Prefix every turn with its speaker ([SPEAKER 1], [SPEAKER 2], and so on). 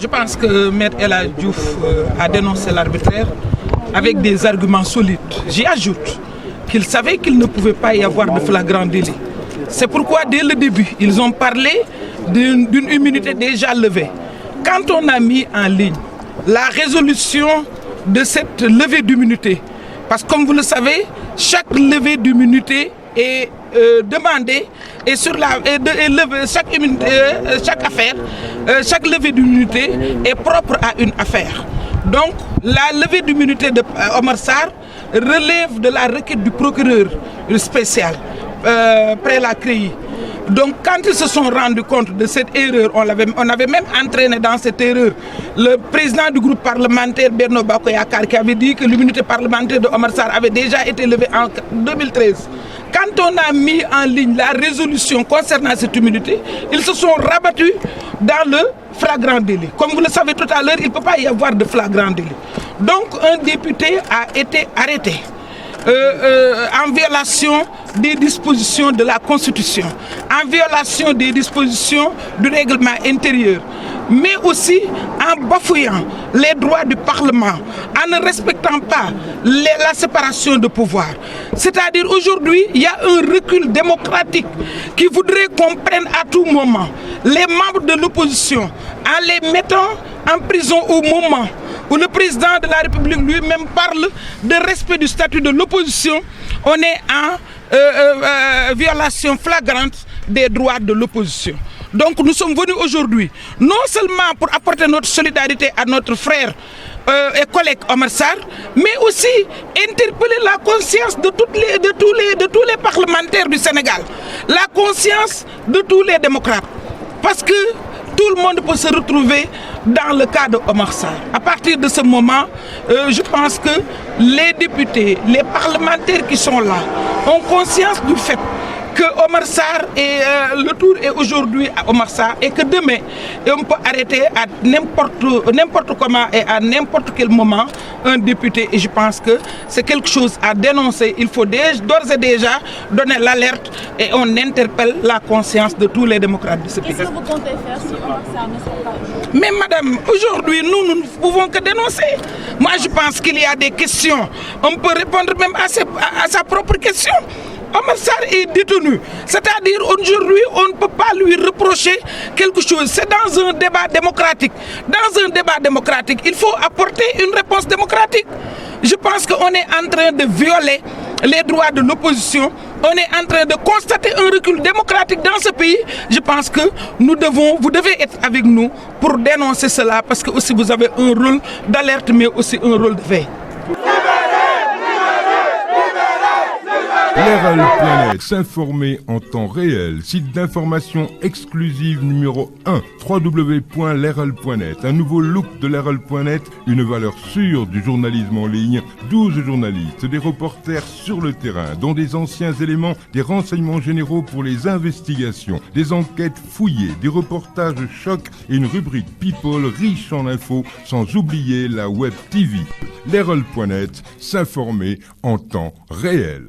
[SPEAKER 1] Je pense que Maître El Hadji Diouf a dénoncé l'arbitraire avec des arguments solides. J'y ajoute qu'il savait qu'il ne pouvait pas y avoir de flagrant délit. C'est pourquoi dès le début, ils ont parlé d'une immunité déjà levée. Quand on a mis en ligne la résolution de cette levée d'immunité, parce que comme vous le savez, chaque levée d'immunité est demandée et sur chaque affaire, chaque levée d'immunité est propre à une affaire. Donc la levée d'immunité de Omar Sarr relève de la requête du procureur spécial près la CREI. Donc quand ils se sont rendus compte de cette erreur, on avait même entraîné dans cette erreur le président du groupe parlementaire Benno Bokk Yakaar qui avait dit que l'immunité parlementaire de Omar Sarr avait déjà été levée en 2013. Quand on a mis en ligne la résolution concernant cette immunité, ils se sont rabattus dans le flagrant délit. Comme vous le savez tout à l'heure, il ne peut pas y avoir de flagrant délit. Donc un député a été arrêté en violation des dispositions de la Constitution, en violation des dispositions du règlement intérieur, mais aussi en bafouillant les droits du Parlement, en ne respectant pas la séparation de pouvoir. C'est-à-dire aujourd'hui, il y a un recul démocratique qui voudrait qu'on prenne à tout moment les membres de l'opposition en les mettant en prison au moment où le président de la République lui-même parle de respect du statut de l'opposition. On est en violation flagrante des droits de l'opposition. Donc nous sommes venus aujourd'hui, non seulement pour apporter notre solidarité à notre frère et collègue Omar Sarr, mais aussi interpeller la conscience de tous les parlementaires du Sénégal, la conscience de tous les démocrates. Parce que tout le monde peut se retrouver dans le cas de Omar Sarr. À partir de ce moment, je pense que les députés, les parlementaires qui sont là ont conscience du fait que Omar Sarr le tour est aujourd'hui à Omar Sarr et que demain on peut arrêter à n'importe comment et à n'importe quel moment un député. Et je pense que c'est quelque chose à dénoncer. Il faut d'ores et déjà donner l'alerte et on interpelle la conscience de tous les démocrates de ce pays.
[SPEAKER 2] Qu'est-ce que vous comptez faire si Omar Sarr ne sort pas aujourd'hui?
[SPEAKER 1] Mais madame, aujourd'hui nous ne pouvons que dénoncer. Moi je pense qu'il y a des questions. On peut répondre même à sa propre question. Omar Sarr est détenu, c'est-à-dire aujourd'hui on ne peut pas lui reprocher quelque chose. C'est dans un débat démocratique. Dans un débat démocratique, il faut apporter une réponse démocratique. Je pense qu'on est en train de violer les droits de l'opposition. On est en train de constater un recul démocratique dans ce pays. Je pense que vous devez être avec nous pour dénoncer cela parce que aussi vous avez un rôle d'alerte mais aussi un rôle de veille.
[SPEAKER 3] L'RL.net, s'informer en temps réel, site d'information exclusive numéro 1, www.l'RL.net, un nouveau look de l'RL.net, une valeur sûre du journalisme en ligne, 12 journalistes, des reporters sur le terrain, dont des anciens éléments, des renseignements généraux pour les investigations, des enquêtes fouillées, des reportages chocs et une rubrique People riche en infos, sans oublier la Web TV. L'RL.net, s'informer en temps réel.